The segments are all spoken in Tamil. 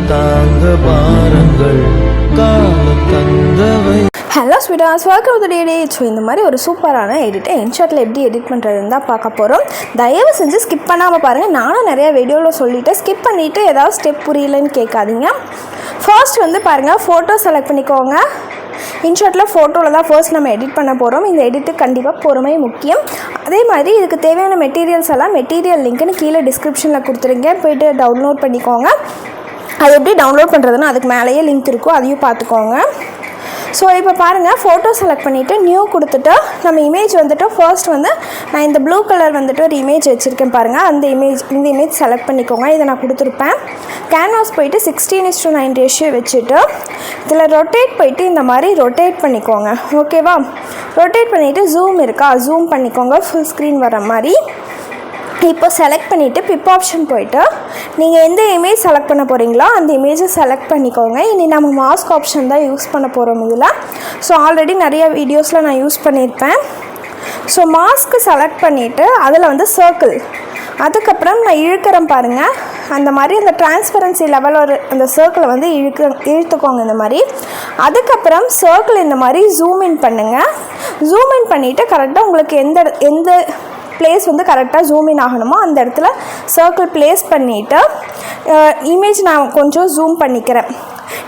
தாங்க பாருங்கள் காலம் தந்தவை. Hello sweeties, welcome to today இந்த மாதிரி ஒரு சூப்பரான எடிட்டை இன்ஷாட்டில் எப்படி எடிட் பண்ணுறதுன்னு தான் பார்க்க போகிறோம். தயவு செஞ்சு ஸ்கிப் பண்ணாமல் பாருங்கள். நானும் நிறைய வீடியோவில் சொல்லிவிட்டு ஸ்கிப் பண்ணிவிட்டு ஏதாவது ஸ்டெப் புரியலன்னு கேட்காதீங்க. ஃபர்ஸ்ட் வந்து பாருங்கள், ஃபோட்டோ செலக்ட் பண்ணிக்கோங்க. இன்ஷாட்டில் ஃபோட்டோவில் தான் ஃபர்ஸ்ட் நம்ம எடிட் பண்ண போகிறோம். இந்த எடிட்டுக்கு கண்டிப்பாக பொறுமை முக்கியம். அதே மாதிரி இதுக்கு தேவையான மெட்டீரியல்ஸ் எல்லாம் மெட்டீரியல் லிங்க்குன்னு கீழே டிஸ்கிரிப்ஷனில் கொடுத்துருங்க, போய்ட்டு டவுன்லோட் பண்ணிக்கோங்க. அது எப்படி டவுன்லோட் பண்ணுறதுன்னா அதுக்கு மேலேயே லிங்க் இருக்கும், அதையும் பார்த்துக்கோங்க. ஸோ இப்போ பாருங்கள், ஃபோட்டோ செலக்ட் பண்ணிவிட்டு நியூ கொடுத்துட்டு நம்ம இமேஜ் வந்துட்டு ஃபர்ஸ்ட் வந்து நான் இந்த ப்ளூ கலர் வந்துட்டு ஒரு இமேஜ் வச்சுருக்கேன் பாருங்கள். இந்த இமேஜ் செலக்ட் பண்ணிக்கோங்க. இதை நான் கொடுத்துருப்பேன். கேன்வாஸ் போய்ட்டு 16:9 ரேஷியோ வச்சுட்டு இதில் ரொட்டேட் போய்ட்டு இந்த மாதிரி ரொட்டேட் பண்ணிக்கோங்க. ஓகேவா? ரொட்டேட் பண்ணிவிட்டு ஜூம் இருக்கா, ஜூம் பண்ணிக்கோங்க ஃபுல் ஸ்க்ரீன் வர மாதிரி. இப்போ செலக்ட் பண்ணிவிட்டு பிப் ஆப்ஷன் போய்ட்டு நீங்கள் எந்த இமேஜ் செலக்ட் பண்ண போகிறீங்களோ அந்த இமேஜை செலக்ட் பண்ணிக்கோங்க. இனி நம்ம மாஸ்க் ஆப்ஷன் தான் யூஸ் பண்ண போகிறோம் இதில். ஸோ ஆல்ரெடி நிறைய வீடியோஸில் நான் யூஸ் பண்ணியிருப்பேன். ஸோ மாஸ்க்கு செலக்ட் பண்ணிவிட்டு அதில் வந்து சர்க்கிள், அதுக்கப்புறம் நான் இழுக்கிறேன் பாருங்கள். அந்த மாதிரி அந்த டிரான்ஸ்பரன்சி லெவல் ஒரு அந்த சர்க்கிளை வந்து இழுத்துக்கோங்க இந்த மாதிரி. அதுக்கப்புறம் சர்க்கிள் இந்த மாதிரி ஜூம் இன் பண்ணுங்கள். ஜூம் இன் பண்ணிவிட்டு கரெக்டாக உங்களுக்கு எந்த பிளேஸ் வந்து கரெக்டாக ஜூம் இன் ஆகணுமோ அந்த இடத்துல சர்க்கிள் ப்ளேஸ் பண்ணிவிட்டு இமேஜ் நான் கொஞ்சம் ஜூம் பண்ணிக்கிறேன்.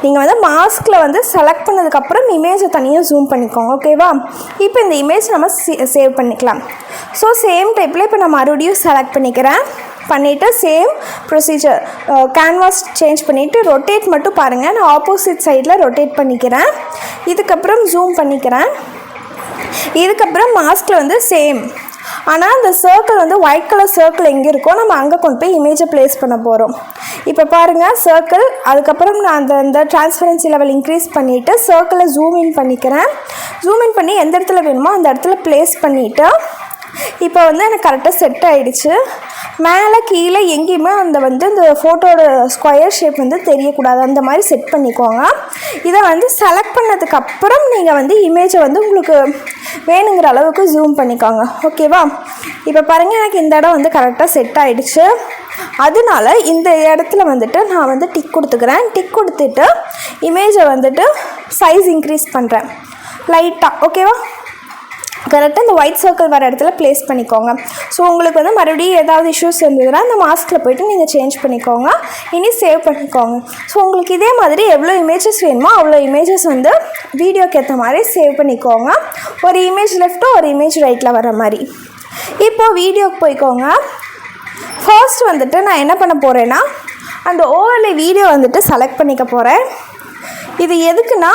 நீங்கள் வந்து மாஸ்கில் வந்து செலக்ட் பண்ணதுக்கப்புறம் இமேஜை தனியாக ஜூம் பண்ணிக்கோங்க. ஓகேவா? இப்போ இந்த இமேஜ் நம்ம சேவ் பண்ணிக்கலாம். ஸோ சேம் டைப்பில் இப்போ நான் மறுபடியும் செலக்ட் பண்ணிவிட்டு சேம் ப்ரொசீஜர் கேன்வாஸ் சேஞ்ச் பண்ணிவிட்டு ரொட்டேட் மட்டும் பாருங்கள். நான் ஆப்போசிட் சைடில் ரொட்டேட் பண்ணிக்கிறேன். இதுக்கப்புறம் ஜூம் பண்ணிக்கிறேன். இதுக்கப்புறம் மாஸ்கில் வந்து சேம், ஆனால் அந்த சர்க்கிள் வந்து ஒயிட் கலர் சர்க்கிள் எங்கே இருக்கோ நம்ம அங்கே கொண்டு போய் இமேஜை ப்ளேஸ் பண்ண போகிறோம். இப்போ பாருங்கள் சர்க்கிள், அதுக்கப்புறம் நான் அந்த டிரான்ஸ்பரன்சி லெவல் இன்க்ரீஸ் பண்ணிவிட்டு சர்க்கிளை ஜூம் இன் பண்ணிக்கிறேன். ஜூம் இன் பண்ணி எந்த இடத்துல வேணுமோ அந்த இடத்துல ப்ளேஸ் பண்ணிவிட்டு இப்போ வந்து எனக்கு கரெக்டாக செட் ஆகிடுச்சு. மேலே கீழே எங்கேயுமே இந்த ஃபோட்டோட ஸ்கொயர் ஷேப் வந்து தெரியக்கூடாது, அந்த மாதிரி செட் பண்ணிக்கோங்க. இதை வந்து செலக்ட் பண்ணதுக்கப்புறம் நீங்கள் வந்து இமேஜை வந்து உங்களுக்கு வேணுங்கிற அளவுக்கு ஜூம் பண்ணிக்கோங்க. ஓகேவா? இப்போ பாருங்கள், எனக்கு இந்த இடம் வந்து கரெக்டாக செட் ஆகிடுச்சு. அதனால இந்த இடத்துல வந்துட்டு நான் வந்து டிக் கொடுத்துக்கிறேன். டிக் கொடுத்துட்டு இமேஜை வந்துட்டு சைஸ் இன்க்ரீஸ் பண்ணுறேன் லைட்டாக. ஓகேவா? கரெக்டாக இந்த ஒயிட் சர்க்கிள் வர இடத்துல ப்ளேஸ் பண்ணிக்கோங்க. ஸோ உங்களுக்கு வந்து மறுபடியும் ஏதாவது இஷ்யூஸ் இருந்ததுன்னா அந்த மாஸ்கில் போய்ட்டு நீங்கள் சேஞ்ச் பண்ணிக்கோங்க. இனி சேவ் பண்ணிக்கோங்க. ஸோ உங்களுக்கு இதே மாதிரி எவ்வளோ இமேஜஸ் வேணுமோ அவ்வளோ இமேஜஸ் வந்து வீடியோக்கு ஏற்ற மாதிரி சேவ் பண்ணிக்கோங்க. ஒரு இமேஜ் லெஃப்ட்டோ ஒரு இமேஜ் ரைட்டில் வர மாதிரி. இப்போது வீடியோக்கு போய்க்கோங்க. ஃபர்ஸ்ட் வந்துட்டு நான் என்ன பண்ண போகிறேன்னா அந்த ஓவர்லே வீடியோ வந்துட்டு செலக்ட் பண்ணிக்க போகிறேன். இது எதுக்குன்னா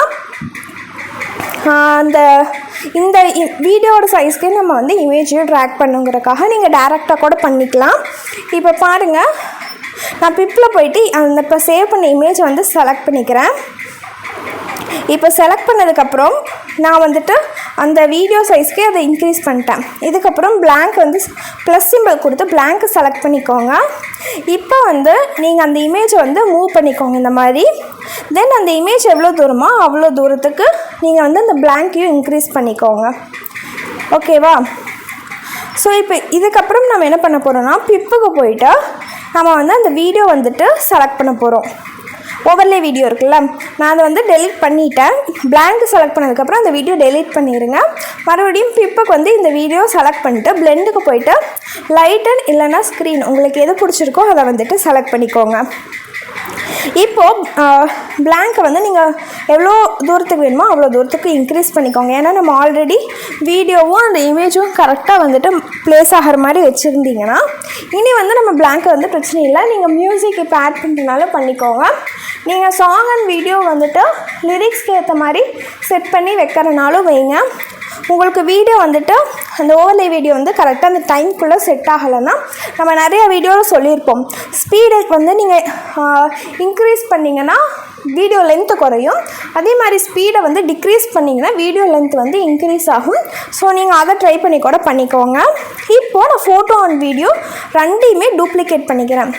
இந்த வீடியோட சைஸ்க்கு நம்ம வந்து இமேஜையும் ட்ராக் பண்ணுங்கிறதுக்காக நீங்கள் டேரெக்டாக கூட பண்ணிக்கலாம். இப்போ பாருங்கள், நான் பிப்பில் போய்ட்டு இப்போ சேவ் பண்ண இமேஜை வந்து செலக்ட் பண்ணிக்கிறேன். இப்போ செலக்ட் பண்ணதுக்கப்புறம் நான் வந்துட்டு அந்த வீடியோ சைஸ்க்கு அதை இன்க்ரீஸ் பண்ணிட்டேன். இதுக்கப்புறம் பிளாங்க் வந்து ப்ளஸ் சிம்பிள் கொடுத்து பிளாங்க்கு செலக்ட் பண்ணிக்கோங்க. இப்போ வந்து நீங்கள் அந்த இமேஜை வந்து மூவ் பண்ணிக்கோங்க இந்த மாதிரி. தென் அந்த இமேஜ் எவ்வளோ தூரமோ அவ்வளோ தூரத்துக்கு நீங்கள் வந்து அந்த பிளாங்க்கையும் இன்க்ரீஸ் பண்ணிக்கோங்க. ஓகேவா? ஸோ இப்போ இதுக்கப்புறம் நம்ம என்ன பண்ண போகிறோம்னா பிப்புக்கு போயிட்டு நம்ம வந்து அந்த வீடியோ வந்துட்டு செலக்ட் பண்ண போகிறோம். ஓவர்லே வீடியோ இருக்குல்ல, நான் அதை வந்து டெலீட் பண்ணிட்டேன். பிளாங்க் செலக்ட் பண்ணதுக்கப்புறம் அந்த வீடியோ டெலீட் பண்ணிடுங்க. மறுபடியும் பிப்புக்கு வந்து இந்த வீடியோ செலக்ட் பண்ணிவிட்டு பிளெண்டுக்கு போய்ட்டு லைட்டன் இல்லைன்னா ஸ்க்ரீன் உங்களுக்கு எது பிடிச்சிருக்கோ அதை வந்துட்டு செலக்ட் பண்ணிக்கோங்க. இப்போது பிளாங்கை வந்து நீங்கள் எவ்வளோ தூரத்துக்கு வேணுமோ அவ்வளோ தூரத்துக்கு இன்க்ரீஸ் பண்ணிக்கோங்க. ஏன்னா நம்ம ஆல்ரெடி வீடியோவும் அந்த இமேஜும் கரெக்டாக வந்துட்டு ப்ளேஸ் ஆகிற மாதிரி வச்சுருந்தீங்கன்னா இனி வந்து நம்ம பிளாங்கை வந்து பிரச்சனை இல்லை. நீங்கள் மியூசிக் இப்போ ஆட் பண்ணுறதுனால பண்ணிக்கோங்க. நீங்கள் சாங் அண்ட் வீடியோ வந்துட்டு லிரிக்ஸ்க்கு ஏற்ற மாதிரி செட் பண்ணி வைக்கிறனாலும் வைங்க. உங்களுக்கு வீடியோ வந்துட்டு அந்த ஓவர்லே வீடியோ வந்து கரெக்டாக அந்த டைம்குள்ளே செட் ஆகலைன்னா நம்ம நிறைய வீடியோவில் சொல்லியிருப்போம், ஸ்பீடை வந்து நீங்கள் இன்க்ரீஸ் பண்ணிங்கன்னா வீடியோ லென்த்து குறையும். அதே மாதிரி ஸ்பீடை வந்து டிக்ரீஸ் பண்ணிங்கன்னா வீடியோ லென்த் வந்து இன்க்ரீஸ் ஆகும். ஸோ நீங்கள் அதை ட்ரை பண்ணி கூட பண்ணிக்கோங்க. இப்போது நான் ஃபோட்டோ அண்ட் வீடியோ ரெண்டையுமே டூப்ளிகேட் பண்ணிக்கிறேன்.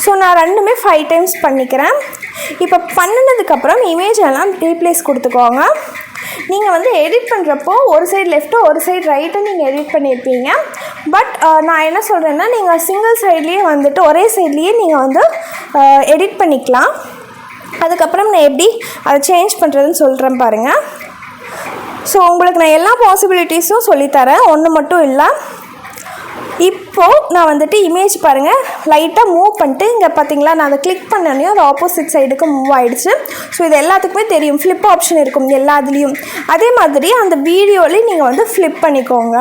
ஸோ நான் ரெண்டுமே 5 டைம்ஸ் பண்ணிக்கிறேன். இப்போ பண்ணினதுக்கப்புறம் இமேஜ் எல்லாம் ரீப்ளேஸ் கொடுத்துக்கோங்க. நீங்கள் வந்து எடிட் பண்ணுறப்போ ஒரு சைடு லெஃப்ட்டோ ஒரு சைடு ரைட்டோ நீங்கள் எடிட் பண்ணியிருப்பீங்க. பட் நான் என்ன சொல்கிறேன்னா நீங்கள் சிங்கிள் சைட்லேயே வந்துட்டு ஒரே சைட்லேயே நீங்கள் வந்து எடிட் பண்ணிக்கலாம். அதுக்கப்புறம் நான் எப்படி அதை சேஞ்ச் பண்ணுறதுன்னு சொல்கிறேன் பாருங்கள். ஸோ உங்களுக்கு நான் எல்லா பாசிபிலிட்டிஸும் சொல்லித்தரேன், ஒன்று மட்டும் இல்லை. இப்போது நான் வந்துட்டு இமேஜ் பாருங்கள், லைட்டாக மூவ் பண்ணிட்டு இங்கே பார்த்தீங்களா, நான் அதை கிளிக் பண்ணனே அது ஆப்போசிட் சைடுக்கு மூவ் ஆகிடுச்சு. ஸோ இது எல்லாத்துக்குமே தெரியும், ஃப்ளிப் ஆப்ஷன் இருக்கும் எல்லா இதுலேயும். அதே மாதிரி அந்த வீடியோலேயும் நீங்கள் வந்து ஃப்ளிப் பண்ணிக்கோங்க.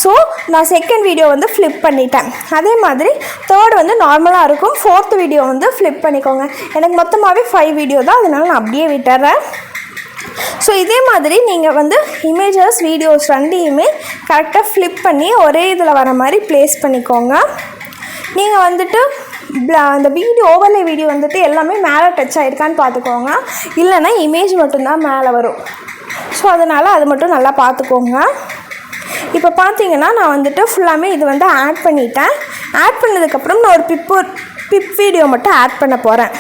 ஸோ நான் செகண்ட் வீடியோ வந்து ஃப்ளிப் பண்ணிட்டேன். அதே மாதிரி தேர்ட் வந்து நார்மலாக இருக்கும், ஃபோர்த் வீடியோ வந்து ஃப்ளிப் பண்ணிக்கோங்க. எனக்கு மொத்தமாகவே 5 வீடியோ தான், அதனால நான் அப்படியே விட்டுறேன். ஸோ இதே மாதிரி நீங்கள் வந்து இமேஜஸ் வீடியோஸ் ரெண்டையுமே கரெக்டாக ஃப்ளிப் பண்ணி ஒரே இதில் வர மாதிரி ப்ளேஸ் பண்ணிக்கோங்க. நீங்கள் வந்துட்டு அந்த வீடியோ ஓவர்லே வீடியோ வந்துட்டு எல்லாமே மேலே டச் ஆகிருக்கான்னு பார்த்துக்கோங்க, இல்லைன்னா இமேஜ் மட்டும்தான் மேலே வரும். ஸோ அதனால் அது மட்டும் நல்லா பார்த்துக்கோங்க. இப்போ பார்த்தீங்கன்னா நான் வந்துட்டு ஃபுல்லாமே இது வந்து ஆட் பண்ணிட்டேன். ஆட் பண்ணதுக்கப்புறம் நான் ஒரு பிப் வீடியோ மட்டும் ஆட் பண்ண போகிறேன்.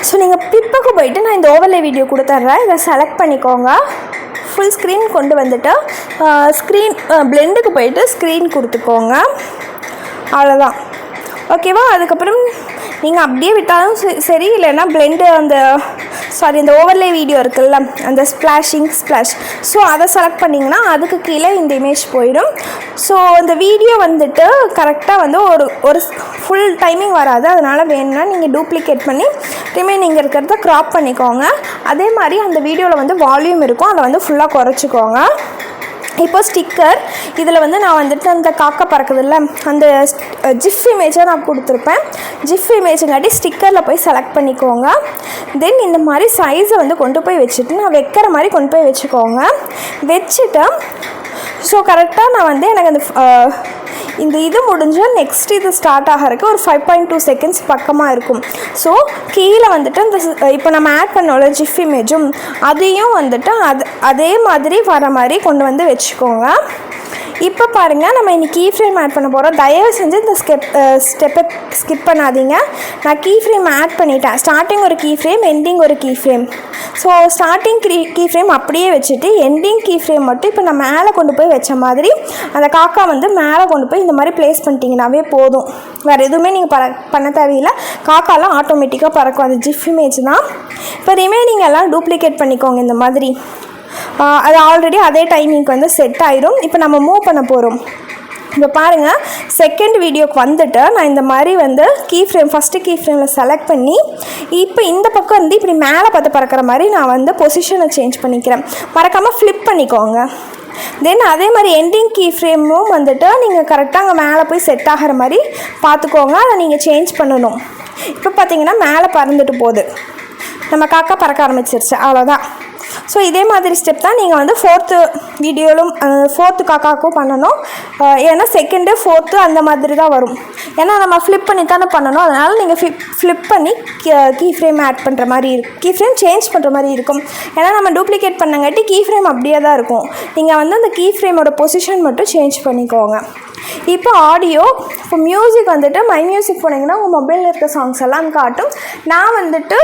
ஸோ நீங்கள் பிப்புக்கு போயிட்டு நான் இந்த ஓவர்லே வீடியோ கொடுத்துட்றேன், இதை செலக்ட் பண்ணிக்கோங்க. ஃபுல் ஸ்க்ரீன் கொண்டு வந்துட்டு ஸ்க்ரீன் பிளெண்டுக்கு போயிட்டு ஸ்க்ரீன் கொடுத்துக்கோங்க, அவ்வளோதான். ஓகேவா? அதுக்கப்புறம் நீங்கள் அப்படியே விட்டாலும் சரி, இல்லைன்னா பிளெண்டு இந்த ஓவர்லே வீடியோ இருக்குல்ல, அந்த ஸ்ப்ளாஷ், ஸோ அதை செலக்ட் பண்ணிங்கன்னா அதுக்கு கீழே இந்த இமேஜ் போயிடும். ஸோ அந்த வீடியோ வந்துட்டு கரெக்டாக வந்து ஒரு ஃபுல் டைமிங் வராது, அதனால் வேணும்னா நீங்கள் டூப்ளிகேட் பண்ணி ரிமைனிங் இருக்கிறத க்ராப் பண்ணிக்கோங்க. அதே மாதிரி அந்த வீடியோவில் வந்து வால்யூம் இருக்கும், அதை வந்து ஃபுல்லாக குறைச்சிக்கோங்க. இப்போ ஸ்டிக்கர் இதில் வந்து நான் வந்துட்டு அந்த காக்கா பறக்குதில்ல, அந்த ஜிஃப் இமேஜை நான் கொடுத்துருப்பேன். ஜிஃப் இமேஜுங்காட்டி ஸ்டிக்கரில் போய் செலக்ட் பண்ணிக்கோங்க. தென் இந்த மாதிரி சைஸை வந்து கொண்டு போய் வச்சுட்டு நான் வைக்கிற மாதிரி கொண்டு போய் வச்சுக்கோங்க. வச்சுட்டு ஸோ கரெக்டாக நான் வந்து எனக்கு இந்த இது முடிஞ்சு நெக்ஸ்ட் இது ஸ்டார்ட் ஆகிறதுக்கு ஒரு 5.2 செகண்ட்ஸ் பக்கமாக இருக்கும். ஸோ கீழே வந்துட்டு இந்த இப்போ நம்ம ஆட் பண்ணோம்ல ஜிஃப் இமேஜும் அதையும் வந்துட்டு அதே மாதிரி வர மாதிரி கொண்டு வந்து வச்சுக்கோங்க. இப்போ பாருங்கள், நம்ம இன்றைக்கி கீ ஃப்ரேம் ஆட் பண்ண போகிறோம். தயவு செஞ்சு இந்த ஸ்டெப்பை ஸ்கிப் பண்ணாதீங்க. நான் கீ ஃப்ரேம் ஆட் பண்ணிட்டேன். ஸ்டார்டிங் ஒரு கீ ஃப்ரேம், எண்டிங் ஒரு key frame. So starting key frame அப்படியே வச்சுட்டு எண்டிங் கீ ஃப்ரேம் மட்டும் இப்போ நான் மேலே கொண்டு போய் வச்ச மாதிரி அந்த காக்கா வந்து மேலே கொண்டு போய் இந்த மாதிரி ப்ளேஸ் பண்ணிட்டீங்கன்னாவே போதும். வேறு எதுவுமே நீங்கள் பண்ண தேவையில்லை. காக்காலாம் ஆட்டோமேட்டிக்காக பறக்கும், அது ஜிஃப் இமேஜ் தான். இப்போ ரிமைனிங் எல்லாம் டூப்ளிகேட் பண்ணிக்கோங்க இந்த மாதிரி. அது ஆல்ரெடி அதே டைமிங்க்கு வந்து செட் ஆயிடும். இப்போ நம்ம மூவ் பண்ண போகிறோம். இப்போ பாருங்கள், செகண்ட் வீடியோக்கு வந்துட்டு நான் இந்த மாதிரி வந்து ஃபஸ்ட்டு கீ ஃப்ரேமில் செலக்ட் பண்ணி இப்போ இந்த பக்கம் வந்து இப்படி மேலே பார்த்து பறக்கிற மாதிரி நான் வந்து பொசிஷனை சேஞ்ச் பண்ணிக்கிறேன். மறக்காமல் ஃப்ளிப் பண்ணிக்கோங்க. தென் அதே மாதிரி எண்டிங் கீ ஃப்ரேமும் வந்துட்டு நீங்கள் கரெக்டாக அங்கே மேலே போய் செட் ஆகிற மாதிரி பார்த்துக்கோங்க. அதை நீங்கள் சேஞ்ச் பண்ணணும். இப்போ பார்த்தீங்கன்னா மேலே பறந்துட்டு போகுது, நம்ம காக்கா பறக்க ஆரம்பிச்சிருச்சு, அவ்வளோதான். ஸோ இதே மாதிரி ஸ்டெப் தான் நீங்கள் வந்து ஃபோர்த்து வீடியோலும் ஃபோர்த்து காக்காவுக்கும் பண்ணணும். ஏன்னா செகண்டு ஃபோர்த்து அந்த மாதிரி தான் வரும். ஏன்னா நம்ம ஃப்ளிப் பண்ணி தானே பண்ணணும், அதனால் நீங்கள் ஃப்ளிப் பண்ணி கீ ஃப்ரேம் ஆட் பண்ணுற மாதிரி இருக்கும், கீ ஃப்ரேம் சேஞ்ச் பண்ணுற மாதிரி இருக்கும். ஏன்னா நம்ம டூப்ளிகேட் பண்ணங்காட்டி கீ ஃப்ரேம் அப்படியே தான் இருக்கும். நீங்கள் வந்து அந்த கீ ஃப்ரேமோட பொசிஷன் மட்டும் சேஞ்ச் பண்ணிக்கோங்க. இப்போ ஆடியோ, இப்போ மியூசிக் வந்துட்டு மை மியூசிக் போனீங்கன்னா உங்கள் மொபைலில் இருக்க சாங்ஸ் எல்லாம் காட்டும். நான் வந்துட்டு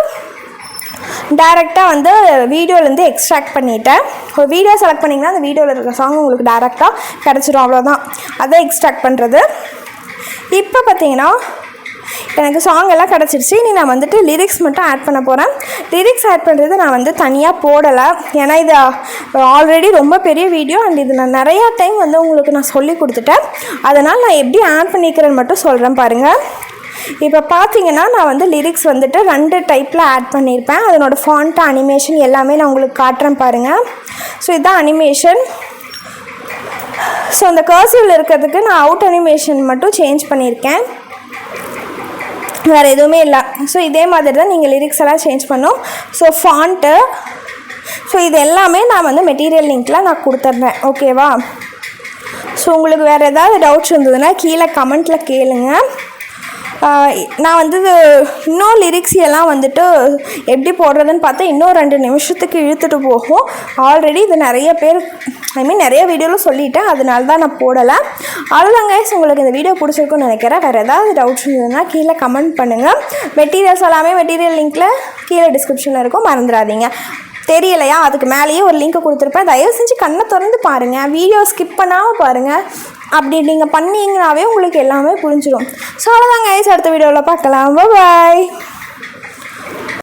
டைரெக்டாக வந்து வீடியோலேருந்து எக்ஸ்ட்ராக்ட் பண்ணிவிட்டேன். ஒரு வீடியோ செலக்ட் பண்ணிங்கன்னா அந்த வீடியோவில் இருக்கிற சாங் உங்களுக்கு டைரெக்டாக கிடச்சிரும், அவ்வளோதான். அதை எக்ஸ்ட்ராக்ட் பண்ணுறது. இப்போ பார்த்தீங்கன்னா எனக்கு சாங் எல்லாம் கிடச்சிருச்சு. இனி நான் வந்துட்டு லிரிக்ஸ் மட்டும் ஆட் பண்ண போகிறேன். லிரிக்ஸ் ஆட் பண்ணுறது நான் வந்து தனியாக போடலை, ஏன்னா இது ஆல்ரெடி ரொம்ப பெரிய வீடியோ அண்ட் இது நான் நிறையா டைம் வந்து உங்களுக்கு நான் சொல்லி கொடுத்துட்டேன். அதனால் நான் எப்படி ஆட் பண்ணிக்கிறேன்னு மட்டும் சொல்கிறேன் பாருங்கள். இப்போ பார்த்தீங்கன்னா நான் வந்து லிரிக்ஸ் வந்துட்டு 2 டைப்பில் ஆட் பண்ணியிருப்பேன். அதனோட ஃபாண்ட், அனிமேஷன் எல்லாமே நான் உங்களுக்கு காட்டுறேன் பாருங்கள். ஸோ இதுதான் அனிமேஷன். ஸோ அந்த கர்சிவில் இருக்கிறதுக்கு நான் அவுட் அனிமேஷன் மட்டும் சேஞ்ச் பண்ணியிருக்கேன், வேறு எதுவுமே இல்லை. ஸோ இதே மாதிரி தான் நீங்கள் லிரிக்ஸ் எல்லாம் சேஞ்ச் பண்ணோம். ஸோ ஃபாண்ட்டு, ஸோ இது எல்லாமே நான் வந்து மெட்டீரியல் லிங்க்கில் நான் கொடுத்துட்றேன், ஓகேவா? ஸோ உங்களுக்கு வேறு ஏதாவது டவுட்ஸ் இருந்ததுன்னா கீழே கமெண்ட்டில் கேளுங்க. நான் வந்து இன்னும் லிரிக்ஸ் எல்லாம் வந்துட்டு எப்படி போடுறதுன்னு பார்த்தா இன்னும் 2 நிமிஷத்துக்கு இழுத்துட்டு போகும். ஆல்ரெடி இது நிறைய பேர் நிறைய வீடியோவில் சொல்லிட்டேன், அதனால தான் நான் போடலை. அவ்வளோதாங்க. உங்களுக்கு இந்த வீடியோ பிடிச்சிருக்குன்னு நினைக்கிறேன். வேறு ஏதாவது டவுட்ஸ் இருந்ததுன்னா கீழே கமெண்ட் பண்ணுங்கள். மெட்டீரியல்ஸ் எல்லாமே மெட்டீரியல் லிங்க்கில் கீழே டிஸ்கிரிப்ஷனில் இருக்கும், மறந்துடாதீங்க. தெரியலையா, அதுக்கு மேலேயே ஒரு லிங்க் கொடுத்துருப்பேன். தயவு செஞ்சு கண்ணை திறந்து பாருங்கள், வீடியோ ஸ்கிப் பண்ணாமல் பாருங்கள். அப்படி நீங்கள் பண்ணிங்கனாவே உங்களுக்கு எல்லாமே புரிஞ்சிடும். ஸோ அவ்வளோதாங்க, அடுத்த வீடியோவில் பார்க்கலாம். பாய்.